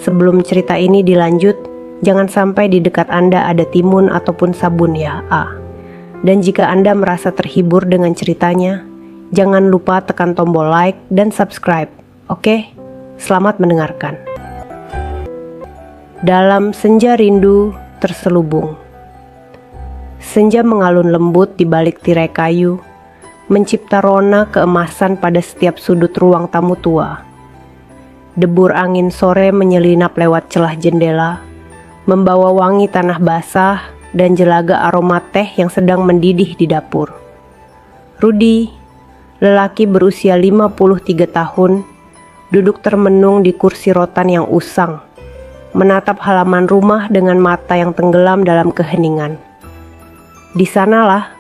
Sebelum cerita ini dilanjut, jangan sampai di dekat Anda ada timun ataupun sabun ya, A. Dan jika Anda merasa terhibur dengan ceritanya, jangan lupa tekan tombol like dan subscribe. Oke? Selamat mendengarkan. Dalam senja rindu terselubung. Senja mengalun lembut di balik tirai kayu, mencipta rona keemasan pada setiap sudut ruang tamu tua. Debur angin sore menyelinap lewat celah jendela, membawa wangi tanah basah dan jelaga aroma teh yang sedang mendidih di dapur. Rudi, lelaki berusia 53 tahun, duduk termenung di kursi rotan yang usang, menatap halaman rumah dengan mata yang tenggelam dalam keheningan. Di sanalah,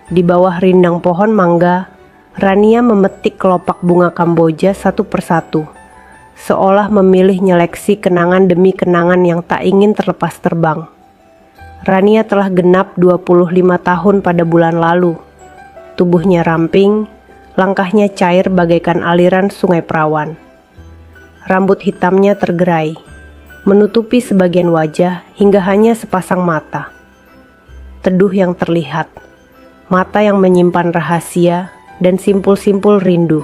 di bawah rindang pohon mangga, Rania memetik kelopak bunga Kamboja satu persatu, seolah memilih nyeleksi kenangan demi kenangan yang tak ingin terlepas terbang. Rania telah genap 25 tahun pada bulan lalu. Tubuhnya ramping, langkahnya cair bagaikan aliran sungai perawan. Rambut hitamnya tergerai, menutupi sebagian wajah hingga hanya sepasang mata. Teduh yang terlihat, mata yang menyimpan rahasia dan simpul-simpul rindu.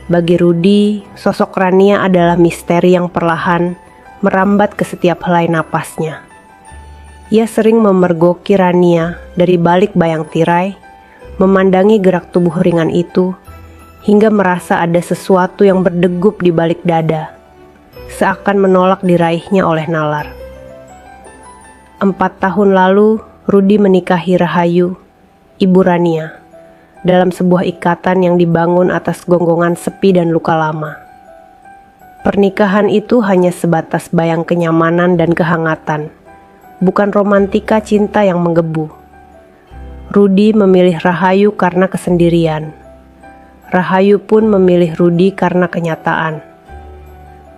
Bagi Rudi, sosok Rania adalah misteri yang perlahan merambat ke setiap helai napasnya. Ia sering memergoki Rania dari balik bayang tirai, memandangi gerak tubuh ringan itu, hingga merasa ada sesuatu yang berdegup di balik dada, seakan menolak diraihnya oleh nalar. 4 tahun lalu, Rudi menikahi Rahayu, ibu Rania, dalam sebuah ikatan yang dibangun atas gonggongan sepi dan luka lama. Pernikahan itu hanya sebatas bayang kenyamanan dan kehangatan, bukan romantika cinta yang menggebu. Rudi memilih Rahayu karena kesendirian. Rahayu pun memilih Rudi karena kenyataan.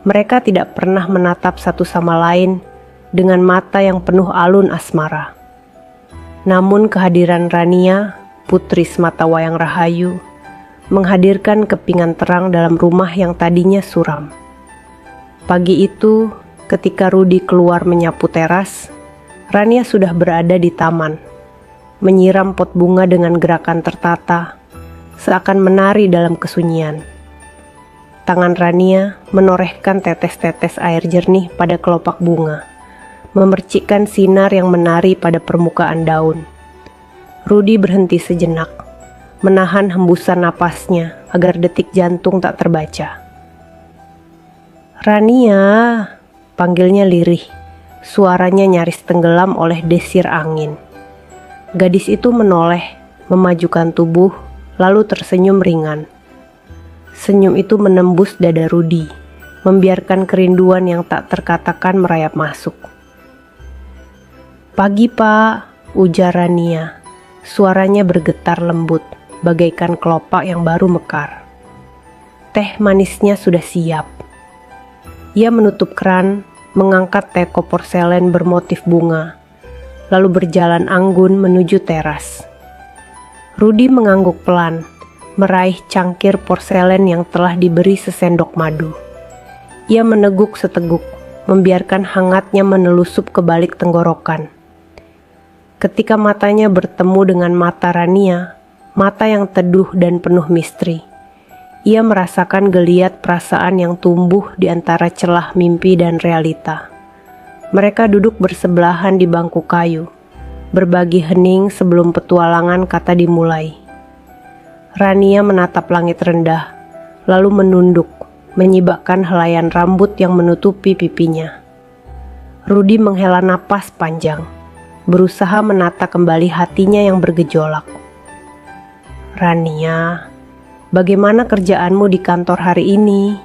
Mereka tidak pernah menatap satu sama lain dengan mata yang penuh alun asmara. Namun kehadiran Rania, putri sematawayang Rahayu, menghadirkan kepingan terang dalam rumah yang tadinya suram. Pagi itu, ketika Rudi keluar menyapu teras, Rania sudah berada di taman, menyiram pot bunga dengan gerakan tertata, seakan menari dalam kesunyian. Tangan Rania menorehkan tetes-tetes air jernih pada kelopak bunga, memercikkan sinar yang menari pada permukaan daun. Rudi berhenti sejenak, menahan hembusan napasnya agar detik jantung tak terbaca. "Rania," panggilnya lirih, suaranya nyaris tenggelam oleh desir angin. Gadis itu menoleh, memajukan tubuh, lalu tersenyum ringan. Senyum itu menembus dada Rudi, membiarkan kerinduan yang tak terkatakan merayap masuk. "Pagi, Pak," ujar Rania. Suaranya bergetar lembut, bagaikan kelopak yang baru mekar. Teh manisnya sudah siap. Ia menutup keran, mengangkat teko porselen bermotif bunga, lalu berjalan anggun menuju teras. Rudi mengangguk pelan, meraih cangkir porselen yang telah diberi sesendok madu. Ia meneguk seteguk, membiarkan hangatnya menelusup ke balik tenggorokan. Ketika matanya bertemu dengan mata Rania, mata yang teduh dan penuh misteri, ia merasakan geliat perasaan yang tumbuh di antara celah mimpi dan realita. Mereka duduk bersebelahan di bangku kayu, berbagi hening sebelum petualangan kata dimulai. Rania menatap langit rendah, lalu menunduk, menyibakkan helaian rambut yang menutupi pipinya. Rudi menghela napas panjang, berusaha menata kembali hatinya yang bergejolak. "Rania, bagaimana kerjaanmu di kantor hari ini?"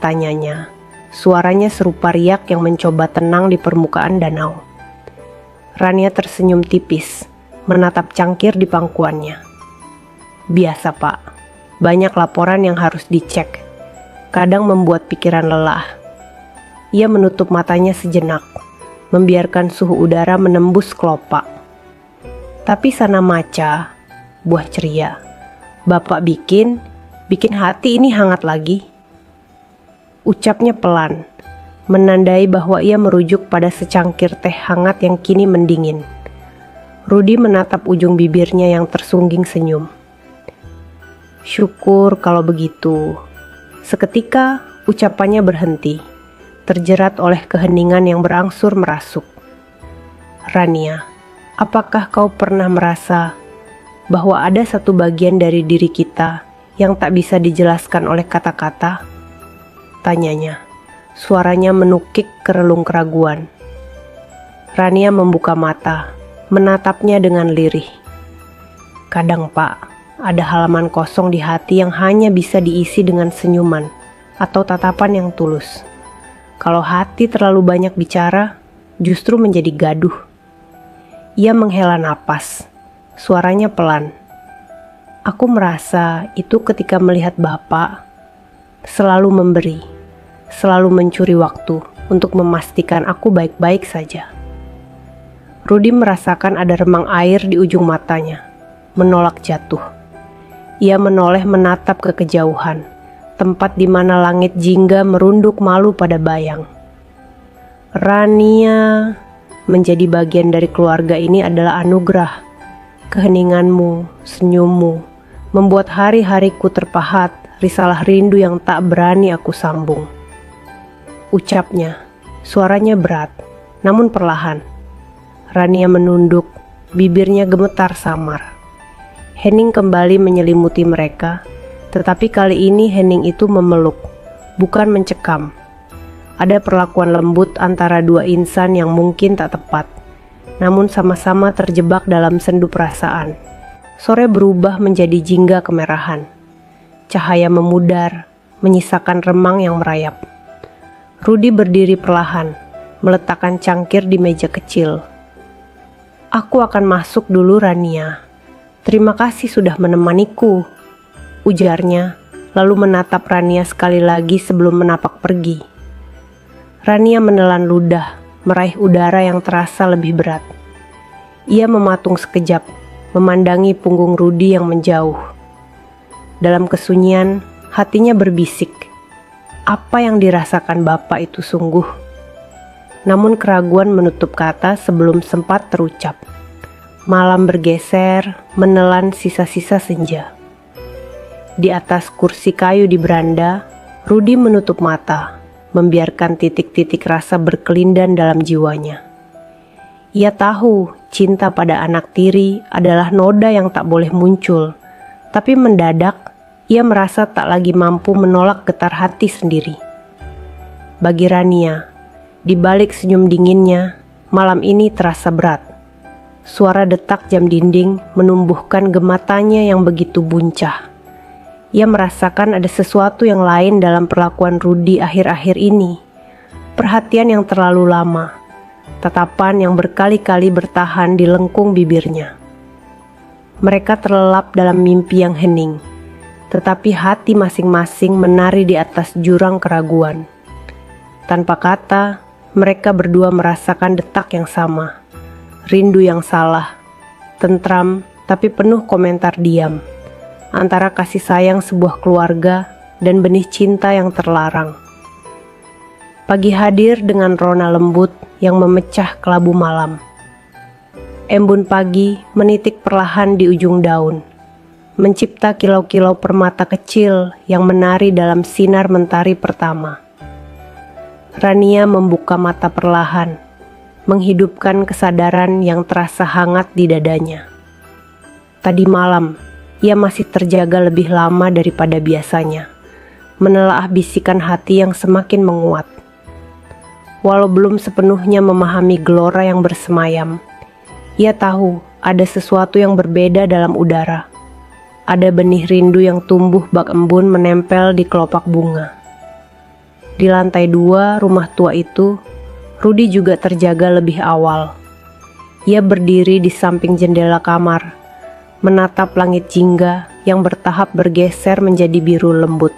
tanyanya. Suaranya serupa riak yang mencoba tenang di permukaan danau. Rania tersenyum tipis, menatap cangkir di pangkuannya. "Biasa, Pak. Banyak laporan yang harus dicek. Kadang membuat pikiran lelah." Ia menutup matanya sejenak, membiarkan suhu udara menembus kelopak. "Tapi sana maca, buah ceria. Bapak bikin hati ini hangat lagi." Ucapnya pelan, menandai bahwa ia merujuk pada secangkir teh hangat yang kini mendingin. Rudi menatap ujung bibirnya yang tersungging senyum. Syukur kalau begitu. Seketika ucapannya berhenti, terjerat oleh keheningan yang berangsur merasuk. Rania, apakah kau pernah merasa bahwa ada satu bagian dari diri kita yang tak bisa dijelaskan oleh kata-kata? Tanyanya, suaranya menukik kerelung keraguan. Rania membuka mata, menatapnya dengan lirih. Kadang Pak, ada halaman kosong di hati yang hanya bisa diisi dengan senyuman atau tatapan yang tulus. Kalau hati terlalu banyak bicara, justru menjadi gaduh. Ia menghela napas, suaranya pelan. Aku merasa itu ketika melihat Bapak selalu memberi, selalu mencuri waktu untuk memastikan aku baik-baik saja. Rudi merasakan ada remang air di ujung matanya, menolak jatuh. Ia menoleh menatap ke kejauhan, tempat di mana langit jingga merunduk malu pada bayang. Rania, menjadi bagian dari keluarga ini adalah anugerah. Keheninganmu, senyummu, membuat hari-hariku terpahat risalah rindu yang tak berani aku sambung. Ucapnya, suaranya berat, namun perlahan. Rania menunduk, bibirnya gemetar samar. Hening kembali menyelimuti mereka, tetapi kali ini hening itu memeluk, bukan mencekam. Ada perlakuan lembut antara dua insan yang mungkin tak tepat, namun sama-sama terjebak dalam sendu perasaan. Sore berubah menjadi jingga kemerahan. Cahaya memudar, menyisakan remang yang merayap. Rudi berdiri perlahan, meletakkan cangkir di meja kecil. Aku akan masuk dulu, Rania. Terima kasih sudah menemaniku, ujarnya, lalu menatap Rania sekali lagi sebelum menapak pergi. Rania menelan ludah, meraih udara yang terasa lebih berat. Ia mematung sekejap, memandangi punggung Rudi yang menjauh. Dalam kesunyian, hatinya berbisik, apa yang dirasakan Bapak itu sungguh. Namun keraguan menutup kata sebelum sempat terucap. Malam bergeser, menelan sisa-sisa senja. Di atas kursi kayu di beranda, Rudi menutup mata, membiarkan titik-titik rasa berkelindan dalam jiwanya. Ia tahu cinta pada anak tiri adalah noda yang tak boleh muncul, tapi mendadak ia merasa tak lagi mampu menolak getar hati sendiri. Bagi Rania, di balik senyum dinginnya, malam ini terasa berat. Suara detak jam dinding menumbuhkan gematannya yang begitu buncah. Ia merasakan ada sesuatu yang lain dalam perlakuan Rudi akhir-akhir ini. Perhatian yang terlalu lama, tatapan yang berkali-kali bertahan di lengkung bibirnya. Mereka terlelap dalam mimpi yang hening, tetapi hati masing-masing menari di atas jurang keraguan. Tanpa kata, mereka berdua merasakan detak yang sama. Rindu yang salah, tentram tapi penuh komentar diam, antara kasih sayang sebuah keluarga dan benih cinta yang terlarang. Pagi hadir dengan rona lembut yang memecah kelabu malam. Embun pagi menitik perlahan di ujung daun, mencipta kilau-kilau permata kecil yang menari dalam sinar mentari pertama. Rania membuka mata perlahan, menghidupkan kesadaran yang terasa hangat di dadanya. Tadi malam, ia masih terjaga lebih lama daripada biasanya, menelaah bisikan hati yang semakin menguat. Walau belum sepenuhnya memahami gelora yang bersemayam, ia tahu ada sesuatu yang berbeda dalam udara. Ada benih rindu yang tumbuh bak embun menempel di kelopak bunga. Di lantai 2 rumah tua itu, Rudi juga terjaga lebih awal. Ia berdiri di samping jendela kamar, menatap langit jingga yang bertahap bergeser menjadi biru lembut.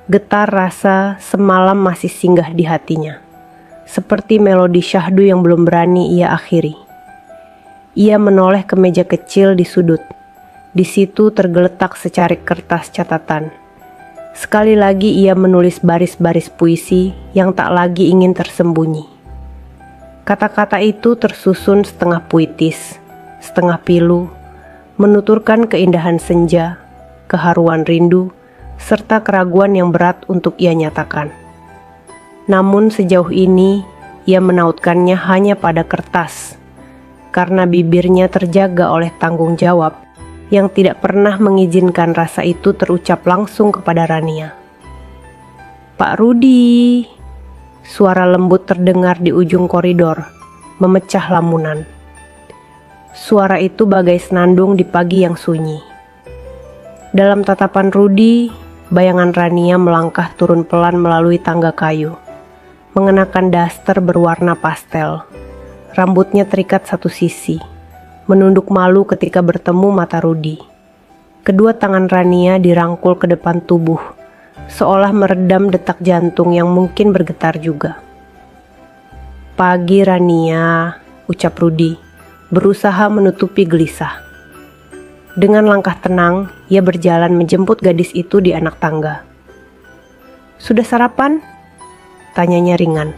Getar rasa semalam masih singgah di hatinya, seperti melodi syahdu yang belum berani ia akhiri. Ia menoleh ke meja kecil di sudut. Di situ tergeletak secarik kertas catatan. Sekali lagi ia menulis baris-baris puisi yang tak lagi ingin tersembunyi. Kata-kata itu tersusun setengah puitis, setengah pilu, menuturkan keindahan senja, keharuan rindu, serta keraguan yang berat untuk ia nyatakan. Namun sejauh ini ia menautkannya hanya pada kertas, karena bibirnya terjaga oleh tanggung jawab yang tidak pernah mengizinkan rasa itu terucap langsung kepada Rania. "Pak Rudi," suara lembut terdengar di ujung koridor, memecah lamunan. Suara itu bagai senandung di pagi yang sunyi. Dalam tatapan Rudi, bayangan Rania melangkah turun pelan melalui tangga kayu, mengenakan daster berwarna pastel. Rambutnya terikat satu sisi, menunduk malu ketika bertemu mata Rudi. Kedua tangan Rania dirangkul ke depan tubuh, seolah meredam detak jantung yang mungkin bergetar juga. "Pagi Rania," ucap Rudi, berusaha menutupi gelisah. Dengan langkah tenang, ia berjalan menjemput gadis itu di anak tangga. "Sudah sarapan?" tanyanya ringan,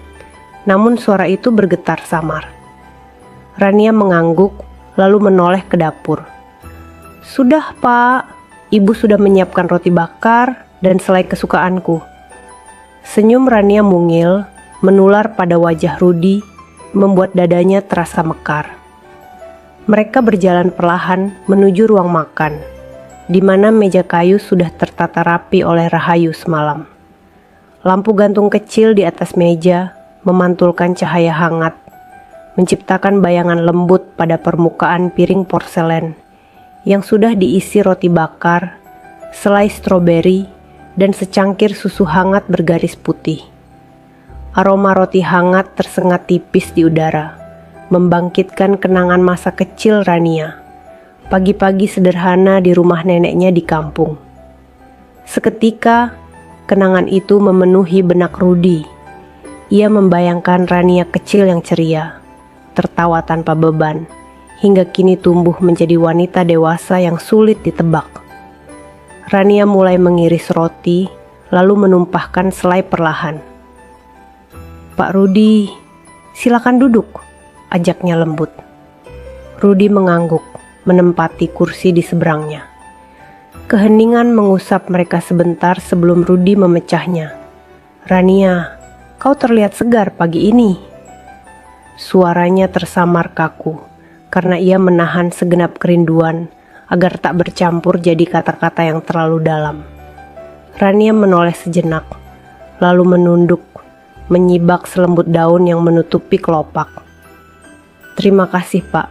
namun suara itu bergetar samar. Rania mengangguk, lalu menoleh ke dapur. "Sudah, Pak. Ibu sudah menyiapkan roti bakar dan selai kesukaanku." Senyum Rania mungil menular pada wajah Rudi, membuat dadanya terasa mekar. Mereka berjalan perlahan menuju ruang makan, di mana meja kayu sudah tertata rapi oleh Rahayu semalam. Lampu gantung kecil di atas meja memantulkan cahaya hangat, menciptakan bayangan lembut pada permukaan piring porselen yang sudah diisi roti bakar, selai stroberi, dan secangkir susu hangat bergaris putih. Aroma roti hangat tersengat tipis di udara, membangkitkan kenangan masa kecil Rania, pagi-pagi sederhana di rumah neneknya di kampung. Seketika, kenangan itu memenuhi benak Rudi. Ia membayangkan Rania kecil yang ceria, tertawa tanpa beban, hingga kini tumbuh menjadi wanita dewasa yang sulit ditebak. Rania mulai mengiris roti, lalu menumpahkan selai perlahan. "Pak Rudi, silakan duduk," ajaknya lembut. Rudi mengangguk, menempati kursi di seberangnya. Keheningan mengusap mereka sebentar sebelum Rudi memecahnya. "Rania, kau terlihat segar pagi ini." Suaranya tersamar kaku, karena ia menahan segenap kerinduan agar tak bercampur jadi kata-kata yang terlalu dalam. Rania menoleh sejenak, lalu menunduk, menyibak selembut daun yang menutupi kelopak. "Terima kasih, Pak.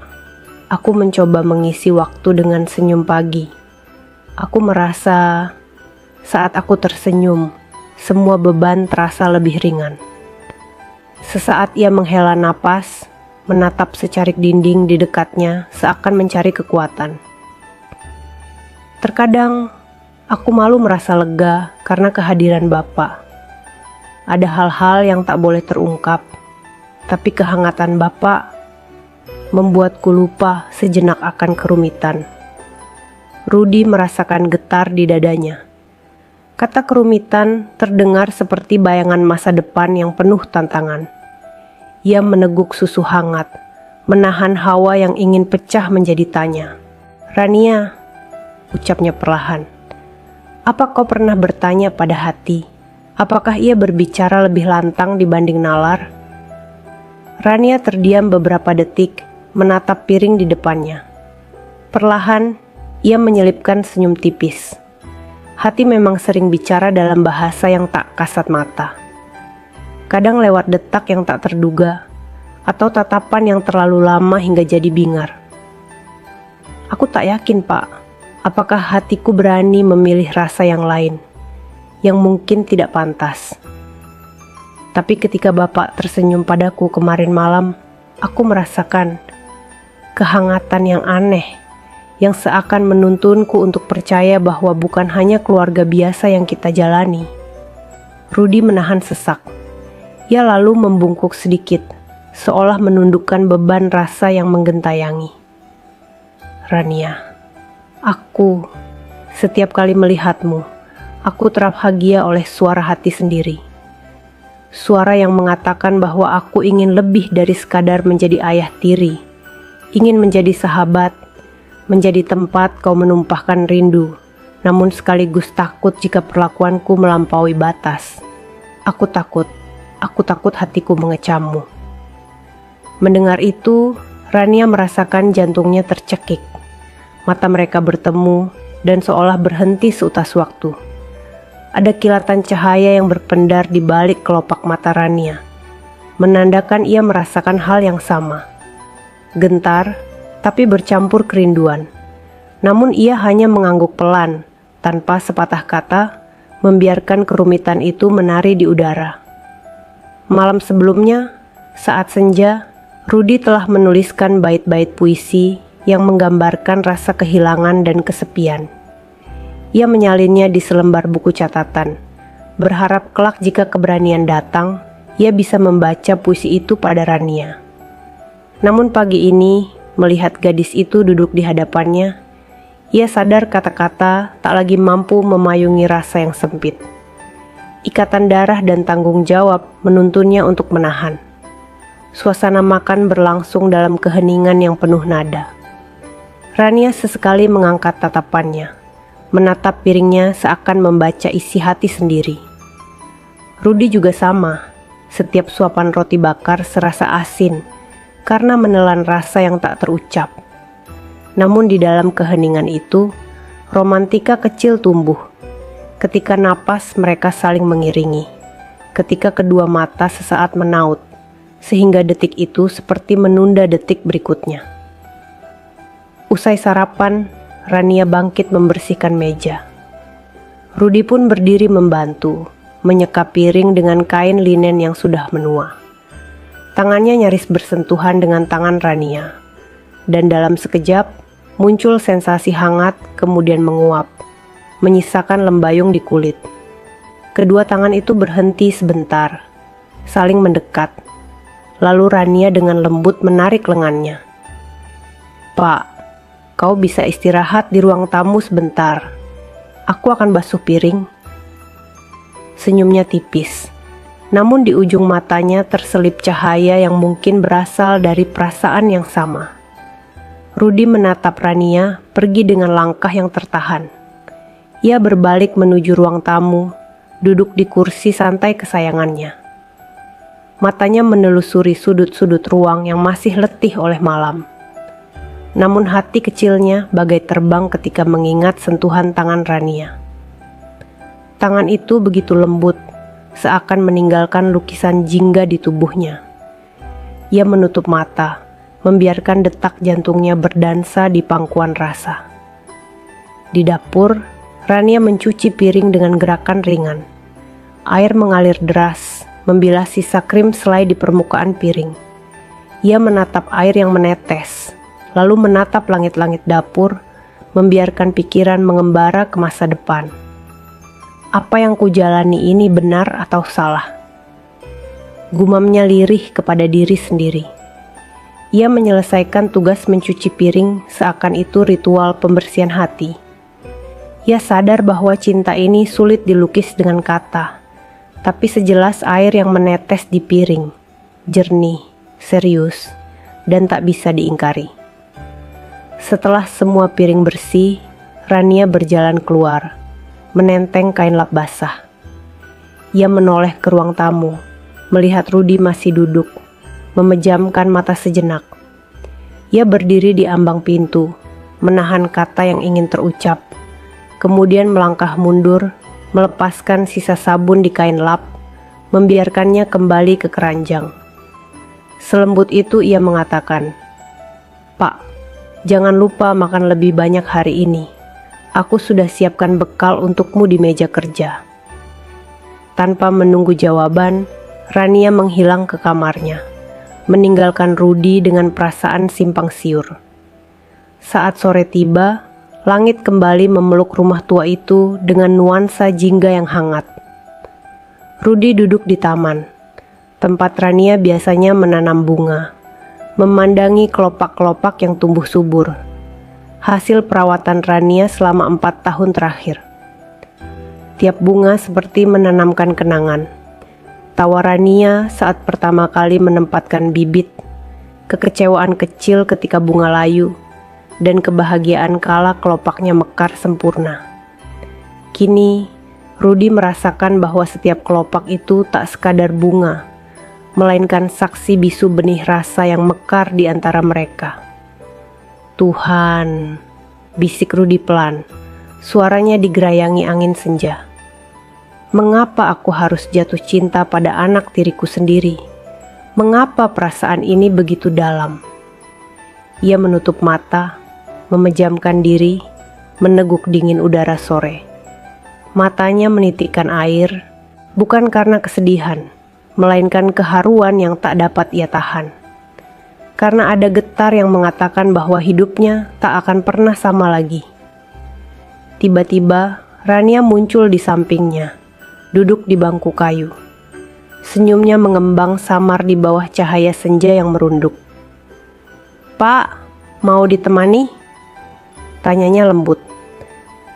Aku mencoba mengisi waktu dengan senyum pagi. Aku merasa saat aku tersenyum, semua beban terasa lebih ringan." Sesaat ia menghela napas, menatap secarik dinding di dekatnya seakan mencari kekuatan. "Terkadang aku malu merasa lega karena kehadiran Bapak. Ada hal-hal yang tak boleh terungkap, tapi kehangatan Bapak membuatku lupa sejenak akan kerumitan." Rudi merasakan getar di dadanya. Kata kerumitan terdengar seperti bayangan masa depan yang penuh tantangan. Ia meneguk susu hangat, menahan hawa yang ingin pecah menjadi tanya. "Rania," ucapnya perlahan, "apa kau pernah bertanya pada hati, apakah ia berbicara lebih lantang dibanding nalar?" Rania terdiam beberapa detik, menatap piring di depannya. Perlahan, ia menyelipkan senyum tipis. Hati memang sering bicara dalam bahasa yang tak kasat mata. Kadang lewat detak yang tak terduga, atau tatapan yang terlalu lama hingga jadi bingar. "Aku tak yakin, Pak, apakah hatiku berani memilih rasa yang lain, yang mungkin tidak pantas. Tapi ketika Bapak tersenyum padaku kemarin malam, aku merasakan kehangatan yang aneh, yang seakan menuntunku untuk percaya bahwa bukan hanya keluarga biasa yang kita jalani." Rudi menahan sesak. Ia lalu membungkuk sedikit, seolah menundukkan beban rasa yang menggentayangi. "Rania, setiap kali melihatmu, Aku terbahagia oleh suara hati sendiri. Suara yang mengatakan bahwa aku ingin lebih dari sekadar menjadi ayah tiri, ingin menjadi sahabat, menjadi tempat kau menumpahkan rindu, namun sekaligus takut jika perlakuanku melampaui batas. Aku takut hatiku mengecammu. Mendengar itu, Rania merasakan jantungnya tercekik. Mata mereka bertemu dan seolah berhenti seutas waktu. Ada kilatan cahaya yang berpendar di balik kelopak mata Rania, menandakan ia merasakan hal yang sama. Gentar, tapi bercampur kerinduan. Namun ia hanya mengangguk pelan, tanpa sepatah kata, membiarkan kerumitan itu menari di udara. Malam sebelumnya, saat senja, Rudi telah menuliskan bait-bait puisi yang menggambarkan rasa kehilangan dan kesepian. Ia menyalinnya di selembar buku catatan, berharap kelak jika keberanian datang, ia bisa membaca puisi itu pada Rania. Namun pagi ini, melihat gadis itu duduk di hadapannya, ia sadar kata-kata tak lagi mampu memayungi rasa yang sempit. Ikatan darah dan tanggung jawab menuntunnya untuk menahan. Suasana makan berlangsung dalam keheningan yang penuh nada. Rania sesekali mengangkat tatapannya, menatap piringnya seakan membaca isi hati sendiri. Rudi juga sama, setiap suapan roti bakar serasa asin karena menelan rasa yang tak terucap. Namun di dalam keheningan itu, romantika kecil tumbuh. Ketika napas mereka saling mengiringi, ketika kedua mata sesaat menaut, sehingga detik itu seperti menunda detik berikutnya. Usai sarapan, Rania bangkit membersihkan meja. Rudi pun berdiri membantu, menyeka piring dengan kain linen yang sudah menua. Tangannya nyaris bersentuhan dengan tangan Rania, dan dalam sekejap muncul sensasi hangat kemudian menguap, menyisakan lembayung di kulit. Kedua tangan itu berhenti sebentar, saling mendekat. Lalu Rania dengan lembut menarik lengannya. "Pak, kau bisa istirahat di ruang tamu sebentar. Aku akan basuh piring." Senyumnya tipis, namun di ujung matanya terselip cahaya yang mungkin berasal dari perasaan yang sama. Rudi menatap Rania pergi dengan langkah yang tertahan. Ia berbalik menuju ruang tamu, duduk di kursi santai kesayangannya. Matanya menelusuri sudut-sudut ruang yang masih letih oleh malam. Namun hati kecilnya bagai terbang ketika mengingat sentuhan tangan Rania. Tangan itu begitu lembut, seakan meninggalkan lukisan jingga di tubuhnya. Ia menutup mata, membiarkan detak jantungnya berdansa di pangkuan rasa. Di dapur, Rania mencuci piring dengan gerakan ringan. Air mengalir deras, membilas sisa krim selai di permukaan piring. Ia menatap air yang menetes, lalu menatap langit-langit dapur, membiarkan pikiran mengembara ke masa depan. Apa yang kujalani ini benar atau salah? Gumamnya lirih kepada diri sendiri. Ia menyelesaikan tugas mencuci piring seakan itu ritual pembersihan hati. Ia sadar bahwa cinta ini sulit dilukis dengan kata, tapi sejelas air yang menetes di piring, jernih, serius, dan tak bisa diingkari. Setelah semua piring bersih, Rania berjalan keluar, menenteng kain lap basah. Ia menoleh ke ruang tamu, melihat Rudi masih duduk, memejamkan mata sejenak. Ia berdiri di ambang pintu, menahan kata yang ingin terucap, kemudian melangkah mundur, melepaskan sisa sabun di kain lap, membiarkannya kembali ke keranjang. Selembut itu ia mengatakan, "Pak, jangan lupa makan lebih banyak hari ini. Aku sudah siapkan bekal untukmu di meja kerja." Tanpa menunggu jawaban, Rania menghilang ke kamarnya, meninggalkan Rudi dengan perasaan simpang siur. Saat sore tiba, langit kembali memeluk rumah tua itu dengan nuansa jingga yang hangat. Rudi duduk di taman, tempat Rania biasanya menanam bunga, memandangi kelopak-kelopak yang tumbuh subur, hasil perawatan Rania selama 4 tahun terakhir. Tiap bunga seperti menanamkan kenangan. Tawa Rania saat pertama kali menempatkan bibit, kekecewaan kecil ketika bunga layu, dan kebahagiaan kala kelopaknya mekar sempurna. Kini, Rudi merasakan bahwa setiap kelopak itu tak sekadar bunga, melainkan saksi bisu benih rasa yang mekar di antara mereka. Tuhan, bisik Rudi pelan, suaranya digerayangi angin senja. Mengapa aku harus jatuh cinta pada anak tiriku sendiri? Mengapa perasaan ini begitu dalam? Ia menutup mata, memejamkan diri, meneguk dingin udara sore. Matanya menitikkan air, bukan karena kesedihan, melainkan keharuan yang tak dapat ia tahan. Karena ada getar yang mengatakan bahwa hidupnya tak akan pernah sama lagi. Tiba-tiba, Rania muncul di sampingnya, duduk di bangku kayu. Senyumnya mengembang samar di bawah cahaya senja yang merunduk. "Pak, mau ditemani?" tanyanya lembut.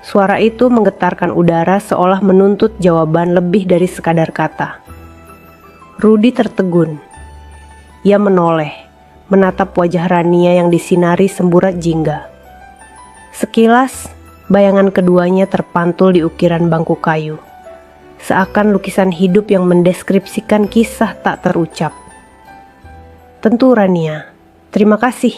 Suara itu menggetarkan udara seolah menuntut jawaban lebih dari sekadar kata. Rudi tertegun. Ia menoleh, menatap wajah Rania yang disinari semburat jingga. Sekilas, bayangan keduanya terpantul di ukiran bangku kayu. Seakan lukisan hidup yang mendeskripsikan kisah tak terucap. "Tentu Rania, terima kasih,"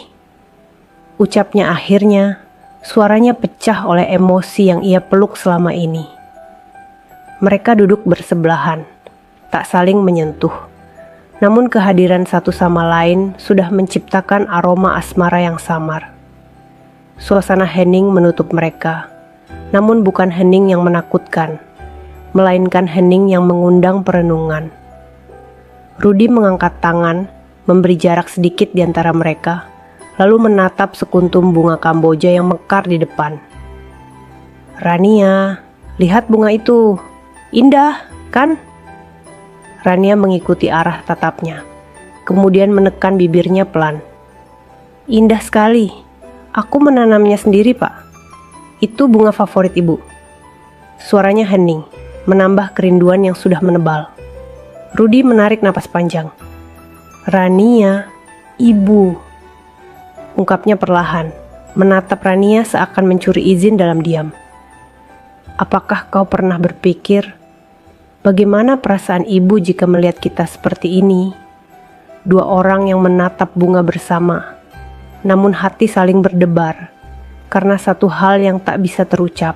ucapnya akhirnya. Suaranya pecah oleh emosi yang ia peluk selama ini. Mereka duduk bersebelahan, tak saling menyentuh. Namun kehadiran satu sama lain sudah menciptakan aroma asmara yang samar. Suasana hening menutup mereka, namun bukan hening yang menakutkan, melainkan hening yang mengundang perenungan. Rudi mengangkat tangan, memberi jarak sedikit di antara mereka, lalu menatap sekuntum bunga Kamboja yang mekar di depan. "Rania, lihat bunga itu. Indah, kan?" Rania mengikuti arah tatapnya, kemudian menekan bibirnya pelan. "Indah sekali. Aku menanamnya sendiri, Pak. Itu bunga favorit Ibu." Suaranya hening, menambah kerinduan yang sudah menebal. Rudi menarik napas panjang. "Rania, Ibu," ungkapnya perlahan, menatap Rania seakan mencuri izin dalam diam. "Apakah kau pernah berpikir, bagaimana perasaan ibu jika melihat kita seperti ini? Dua orang yang menatap bunga bersama, namun hati saling berdebar, karena satu hal yang tak bisa terucap.